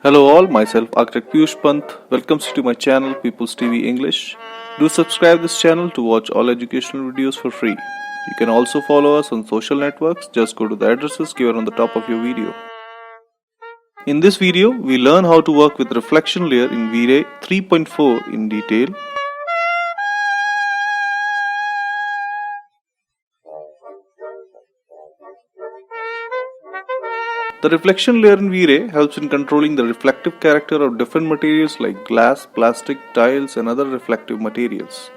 Hello all, myself Architect Piyush Pant welcomes you to my channel People's TV English. Do subscribe this channel to watch all educational videos for free. You can also follow us on social networks, just go to the addresses given on the top of your video. In this video, we learn how to work with reflection layer in Vray 3.4 in detail. The reflection layer in Vray helps in controlling the reflective character of different materials like glass, plastic, tiles and other reflective materials.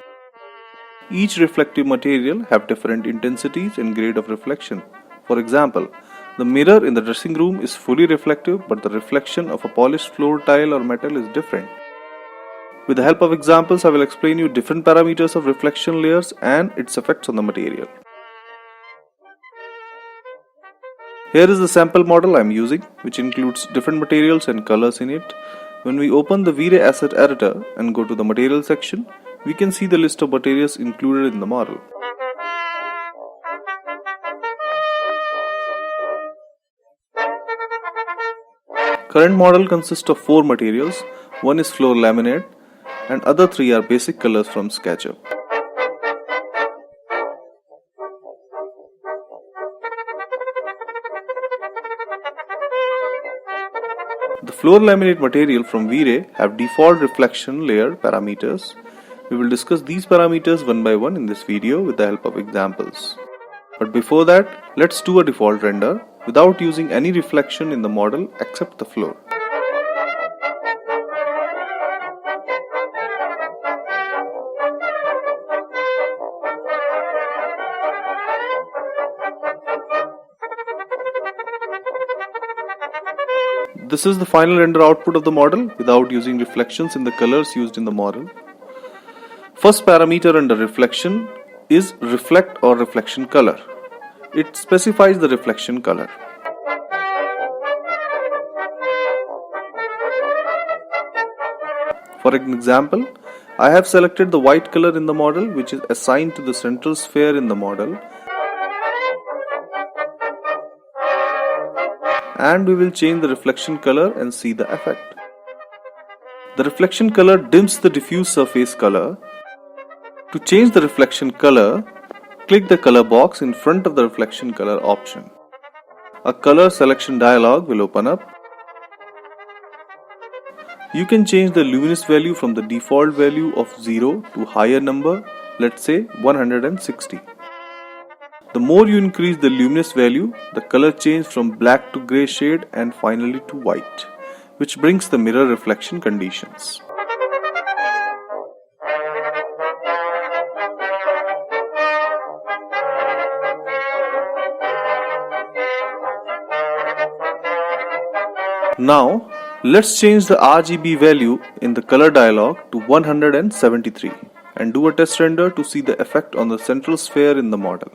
Each reflective material have different intensities and grade of reflection. For example, the mirror in the dressing room is fully reflective, but the reflection of a polished floor tile or metal is different. With the help of examples, I will explain you different parameters of reflection layers and its effects on the material. Here is the sample model I am using, which includes different materials and colors in it. When we open the Vray Asset Editor and go to the material section, we can see the list of materials included in the model. Current model consists of 4 materials. One is floor laminate and other 3 are basic colors from Sketchup. The floor laminate material from Vray have default reflection layer parameters. We will discuss these parameters one by one in this video with the help of examples. But before that, let's do a default render without using any reflection in the model except the floor. This is the final render output of the model without using reflections in the colors used in the model. First parameter under reflection is reflect or reflection color. It specifies the reflection color. For an example, I have selected the white color in the model, which is assigned to the central sphere in the model. And we will change the reflection color and see the effect. The reflection color dims the diffuse surface color. To change the reflection color, click the color box in front of the reflection color option. A color selection dialog will open up. You can change the luminance value from the default value of 0 to higher number, let's say 160. The more you increase the luminance value, the color changes from black to grey shade and finally to white, which brings the mirror reflection conditions. Now, let's change the RGB value in the color dialog to 173 and do a test render to see the effect on the central sphere in the model.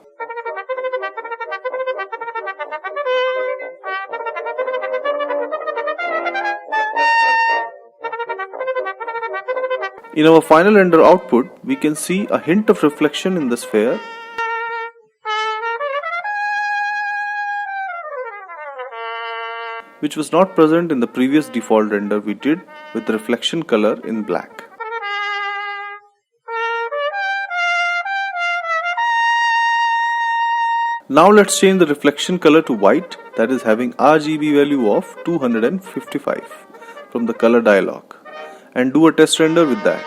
In our final render output, we can see a hint of reflection in the sphere. Which was not present in the previous default render we did with the reflection color in black. Now let's change the reflection color to white, that is having RGB value of 255 from the color dialog, and do a test render with that.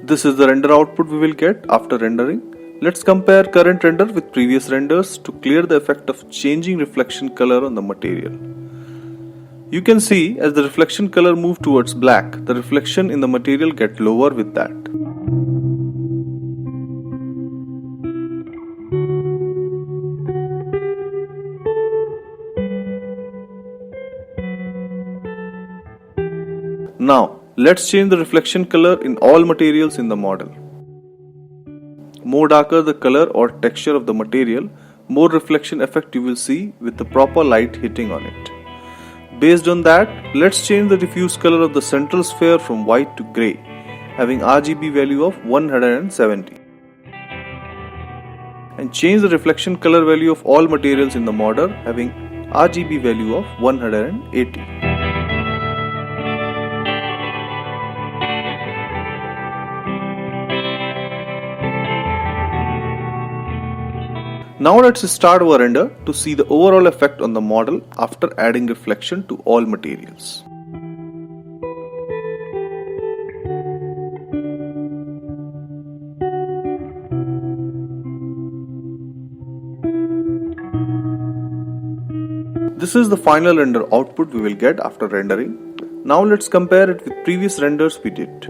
This is the render output we will get after rendering. Let's compare current render with previous renders to clear the effect of changing reflection color on the material. You can see as the reflection color moves towards black, the reflection in the material gets lower with that. Now, let's change the reflection color in all materials in the model. More darker the color or texture of the material, more reflection effect you will see with the proper light hitting on it. Based on that, let's change the diffuse color of the central sphere from white to grey, having RGB value of 170. And change the reflection color value of all materials in the model, having RGB value of 180. Now let's start our render to see the overall effect on the model after adding reflection to all materials. This is the final render output we will get after rendering. Now let's compare it with previous renders we did.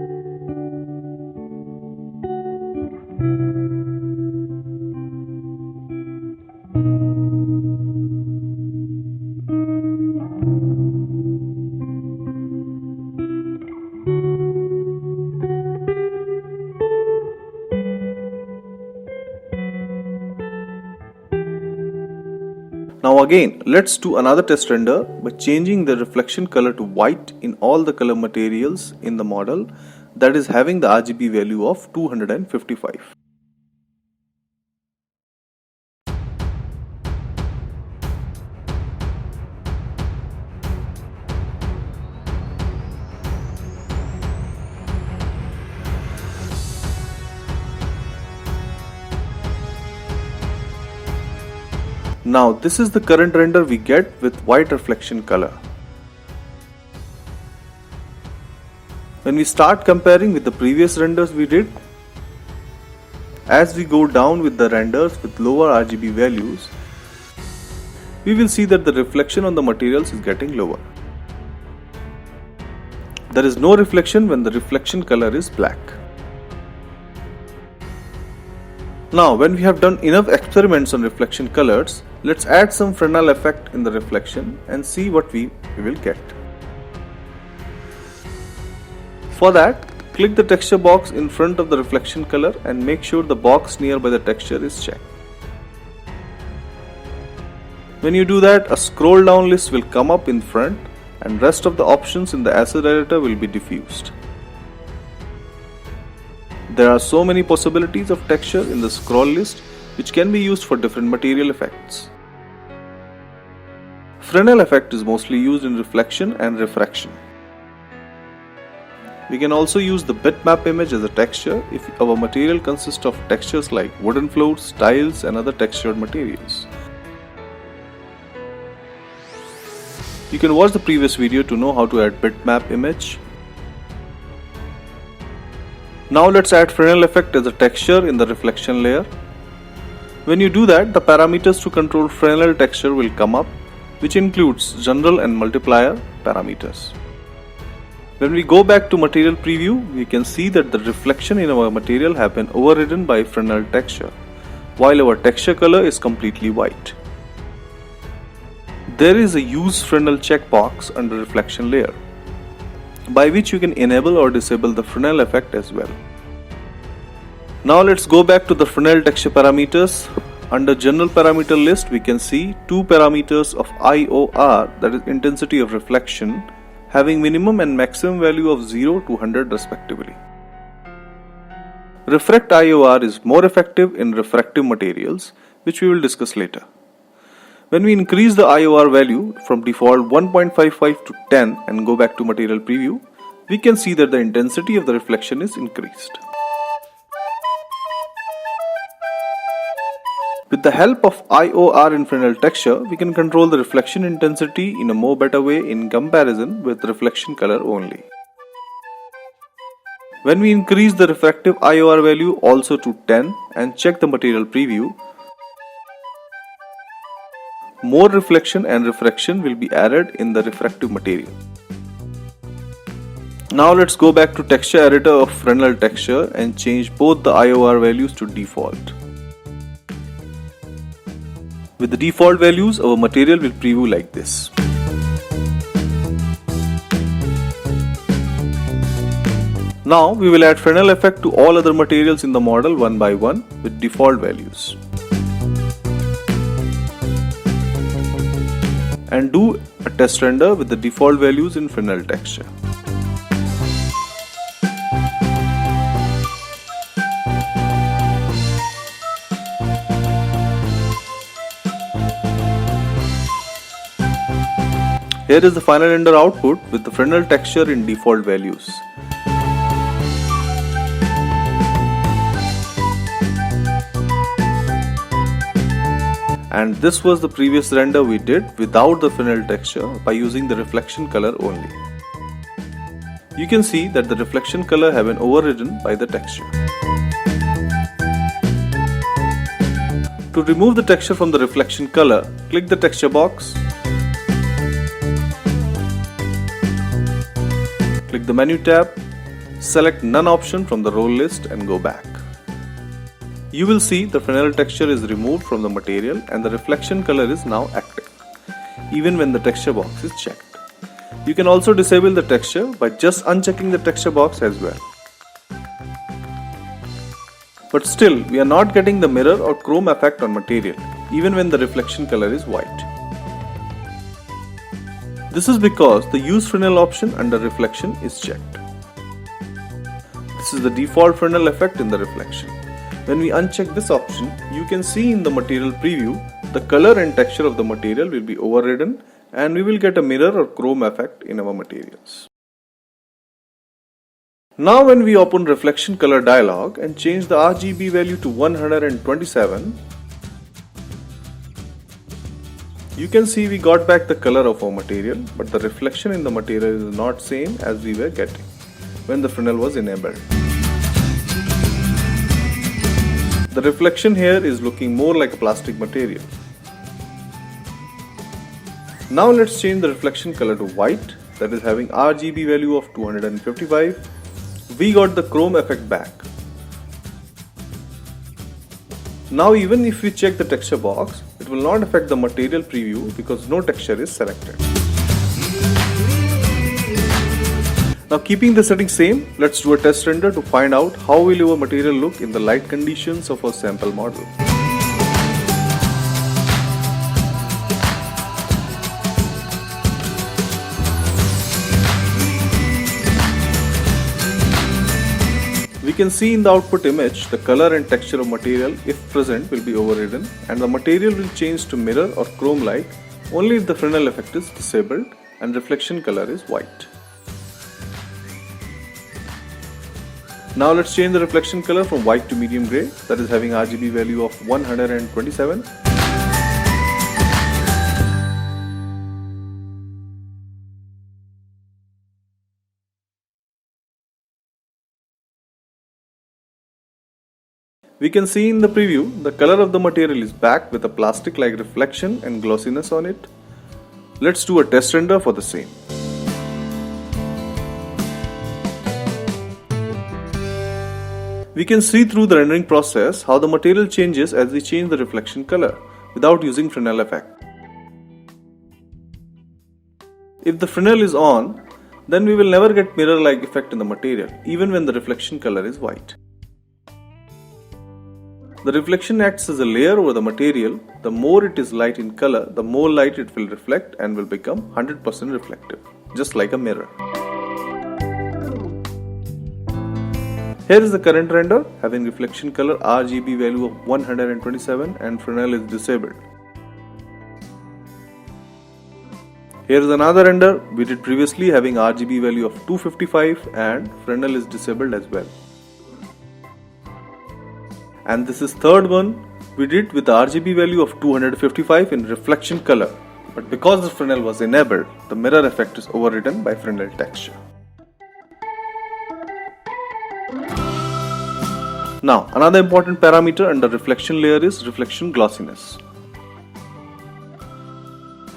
Now again, let's do another test render by changing the reflection color to white in all the color materials in the model, that is having the RGB value of 255. Now this is the current render we get with white reflection color. When we start comparing with the previous renders we did, as we go down with the renders with lower RGB values, we will see that the reflection on the materials is getting lower. There is no reflection when the reflection color is black. Now when we have done enough experiments on reflection colors, let's add some Fresnel effect in the reflection and see what we will get. For that, click the texture box in front of the reflection color and make sure the box nearby the texture is checked. When you do that, a scroll down list will come up in front and rest of the options in the asset editor will be diffused. There are so many possibilities of texture in the scroll list which can be used for different material effects. Fresnel effect is mostly used in reflection and refraction. We can also use the bitmap image as a texture if our material consists of textures like wooden floors, tiles and other textured materials. You can watch the previous video to know how to add bitmap image. Now let's add Fresnel effect as a texture in the reflection layer. When you do that, the parameters to control Fresnel texture will come up, which includes general and multiplier parameters. When we go back to material preview, we can see that the reflection in our material have been overridden by Fresnel texture, while our texture color is completely white. There is a use Fresnel checkbox under reflection layer, by which you can enable or disable the Fresnel effect as well. Now let's go back to the Fresnel texture parameters. Under general parameter list, we can see two parameters of IOR, that is intensity of reflection, having minimum and maximum value of 0 to 100 respectively. Refract IOR is more effective in refractive materials, which we will discuss later. When we increase the IOR value from default 1.55 to 10 and go back to material preview, we can see that the intensity of the reflection is increased. With the help of IOR in Fresnel texture, we can control the reflection intensity in a more better way in comparison with reflection color only. When we increase the refractive IOR value also to 10 and check the material preview, more reflection and refraction will be added in the refractive material. Now let's go back to texture editor of Fresnel texture and change both the IOR values to default. With the default values, our material will preview like this. Now we will add Fresnel effect to all other materials in the model one by one with default values. and do a test render with the default values in Fresnel texture. Here is the final render output with the Fresnel texture in default values. And this was the previous render we did without the Fresnel texture by using the reflection color only. You can see that the reflection color have been overridden by the texture. To remove the texture from the reflection color, click the texture box, click the menu tab, select none option from the role list and go back. You will see the Fresnel texture is removed from the material and the reflection color is now active, even when the texture box is checked. You can also disable the texture by just unchecking the texture box as well. But still, we are not getting the mirror or chrome effect on material, even when the reflection color is white. This is because the Use Fresnel option under reflection is checked. This is the default Fresnel effect in the reflection. When we uncheck this option, you can see in the material preview, the color and texture of the material will be overridden and we will get a mirror or chrome effect in our materials. Now when we open reflection color dialog and change the RGB value to 127, you can see we got back the color of our material, but the reflection in the material is not same as we were getting when the Fresnel was enabled. The reflection here is looking more like a plastic material. Now let's change the reflection color to white, that is having RGB value of 255. We got the chrome effect back. Now even if we check the texture box, it will not affect the material preview because no texture is selected. Now keeping the setting same, let's do a test render to find out how will your material look in the light conditions of our sample model. We can see in the output image the color and texture of material, if present, will be overridden and the material will change to mirror or chrome like only if the Fresnel effect is disabled and reflection color is white. Now let's change the reflection color from white to medium grey, that is having RGB value of 127. We can see in the preview the color of the material is back with a plastic like reflection and glossiness on it. Let's do a test render for the same. We can see through the rendering process how the material changes as we change the reflection color without using Fresnel effect. If the Fresnel is on, then we will never get mirror like effect in the material even when the reflection color is white. The reflection acts as a layer over the material. The more it is light in color, the more light it will reflect and will become 100% reflective, just like a mirror. Here is the current render having reflection color RGB value of 127 and Fresnel is disabled. Here is another render we did previously having RGB value of 255 and Fresnel is disabled as well. And this is third one we did with the RGB value of 255 in reflection color, but because the Fresnel was enabled, the mirror effect is overridden by Fresnel texture. Now, another important parameter under reflection layer is reflection glossiness.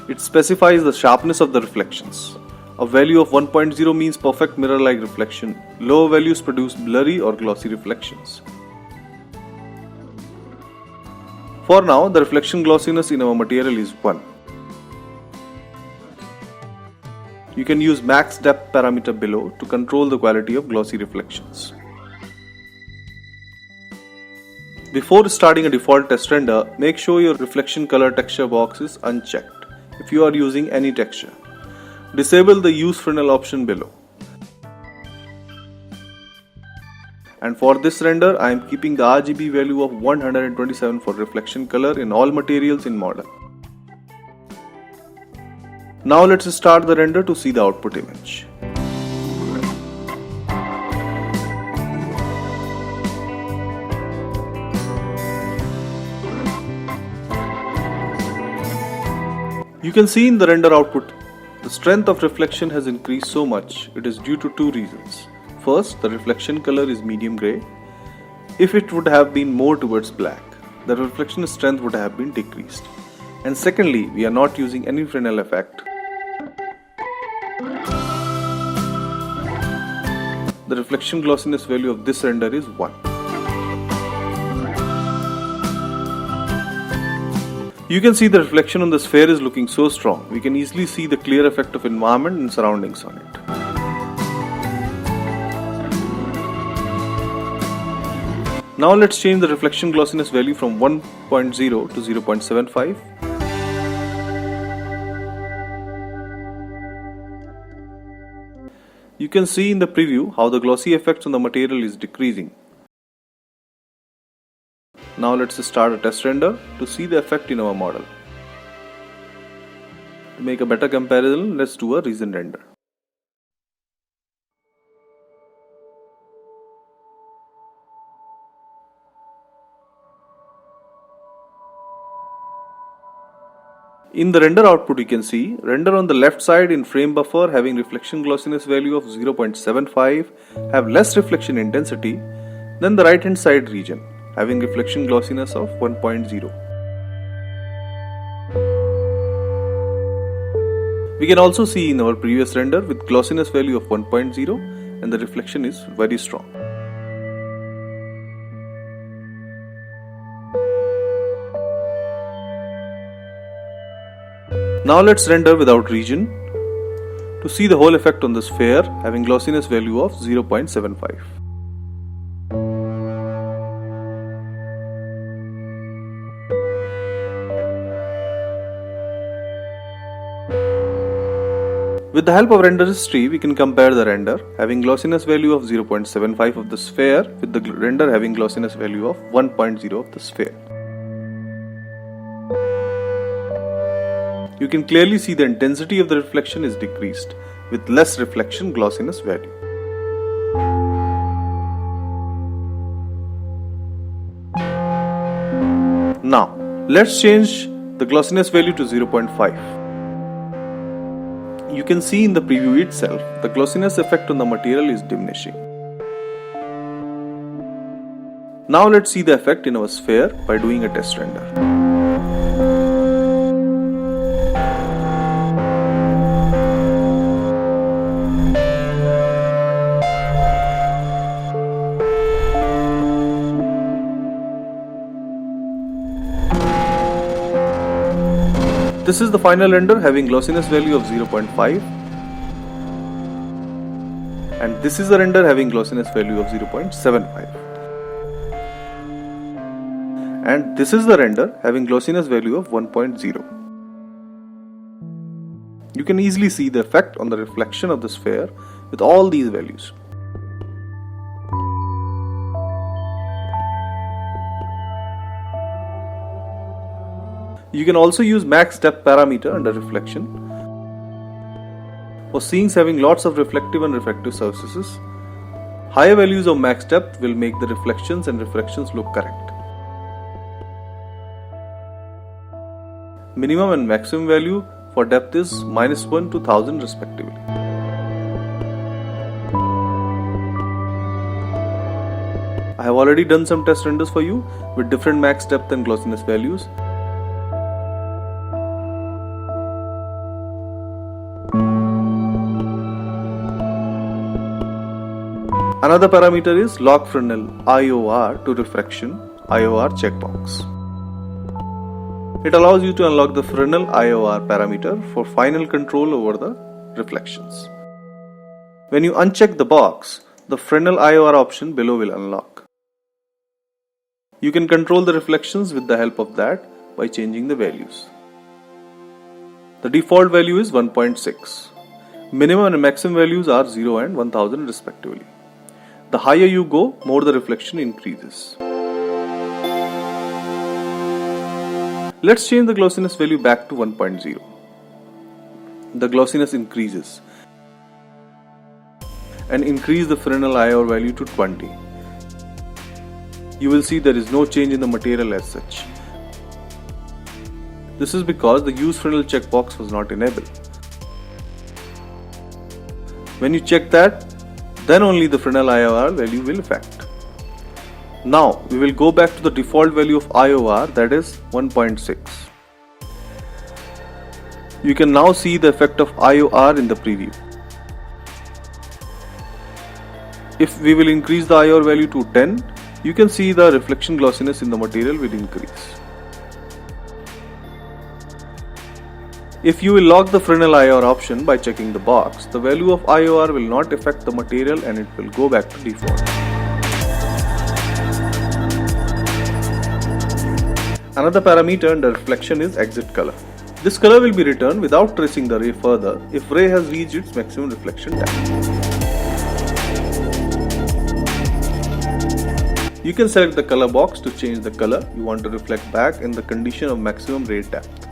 It specifies the sharpness of the reflections. A value of 1.0 means perfect mirror-like reflection. Lower values produce blurry or glossy reflections. For now, the reflection glossiness in our material is 1. You can use max depth parameter below to control the quality of glossy reflections. Before starting a default test render, make sure your reflection color texture box is unchecked. if you are using any texture. Disable the Use Fresnel option below. And for this render, I am keeping the RGB value of 127 for reflection color in all materials in model. Now let's start the render to see the output image. You can see in the render output, the strength of reflection has increased so much. It is due to two reasons. First, the reflection color is medium gray. If it would have been more towards black, the reflection strength would have been decreased. And secondly, we are not using any Fresnel effect. The reflection glossiness value of this render is 1. You can see the reflection on the sphere is looking so strong. We can easily see the clear effect of environment and surroundings on it. Now let's change the reflection glossiness value from 1.0 to 0.75. You can see in the preview how the glossy effects on the material is decreasing. Now let's start a test render to see the effect in our model. To make a better comparison, let's do a recent render. In the render output, you can see render on the left side in frame buffer having reflection glossiness value of 0.75 have less reflection intensity than the right hand side region having reflection glossiness of 1.0. We can also see in our previous render with glossiness value of 1.0 and the reflection is very strong. Now let's render without region to see the whole effect on the sphere having glossiness value of 0.75. With the help of render history, we can compare the render having glossiness value of 0.75 of the sphere with the render having glossiness value of 1.0 of the sphere. You can clearly see the intensity of the reflection is decreased with less reflection glossiness value. Now, let's change the glossiness value to 0.5. You can see in the preview itself, the glossiness effect on the material is diminishing. Now let's see the effect in our sphere by doing a test render. This is the final render having glossiness value of 0.5 and this is the render having glossiness value of 0.75 and this is the render having glossiness value of 1.0. You can easily see the effect on the reflection of the sphere with all these values. You can also use max depth parameter under reflection for scenes having lots of reflective and refractive surfaces. Higher values of max depth will make the reflections and refractions look correct. Minimum and maximum value for depth is -1 to 1000 respectively. I have already done some test renders for you with different max depth and glossiness values. Another parameter is Lock Fresnel IOR to refraction IOR checkbox. It allows you to unlock the Fresnel IOR parameter for final control over the reflections. When you uncheck the box, the Fresnel IOR option below will unlock. You can control the reflections with the help of that by changing the values. The default value is 1.6. Minimum and maximum values are 0 and 1000 respectively. The higher you go, more the reflection increases. Let's change the glossiness value back to 1.0. The glossiness increases. And increase the Fresnel IR value to 20. You will see there is no change in the material as such. This is because the Use Fresnel checkbox was not enabled. When you check that, then only the Fresnel IOR value will affect. Now we will go back to the default value of IOR, that is 1.6. You can now see the effect of IOR in the preview. If we will increase the IOR value to 10, you can see the reflection glossiness in the material will increase. If you will lock the Fresnel IOR option by checking the box, the value of IOR will not affect the material and it will go back to default. Another parameter under reflection is exit color. This color will be returned without tracing the ray further if ray has reached its maximum reflection depth. You can select the color box to change the color you want to reflect back in the condition of maximum ray depth.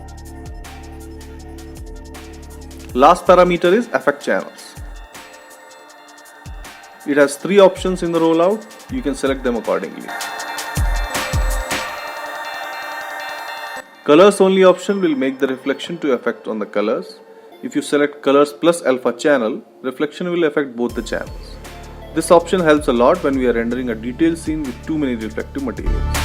Last parameter is effect channels. It has 3 options in the rollout. You can select them accordingly. Colors only option will make the reflection to affect on the colors. If you select colors plus alpha channel, reflection will affect both the channels. This option helps a lot when we are rendering a detailed scene with too many reflective materials.